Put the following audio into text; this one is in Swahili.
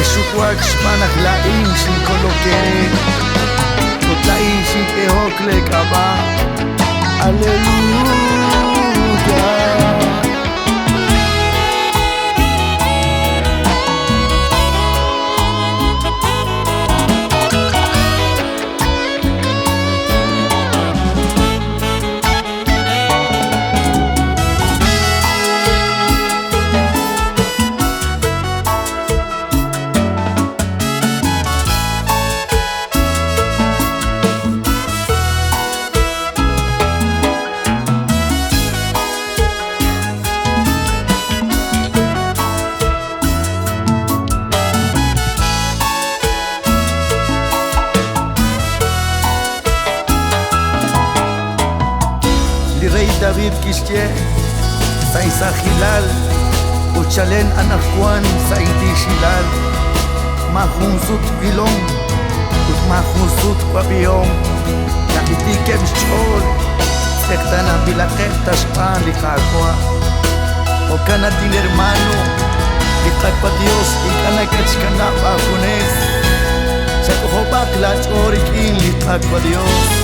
Neshukwak shmanak lain sin kolokere Totlain sin tehokle kaba Aleluya Rey David Kishye, Saisa Hilal, Uchalen Anajuan, Saiti Shilal, Mahunsut Vilon, Mahunsut Pabion, Nakitikem Chol, Sectana Vilaketa Span, Lijacua, Ocanatin hermano, Lijacua Dios, y Canacachcana Bajunes, Chacojobac la Chorikin, Lijacua Dios.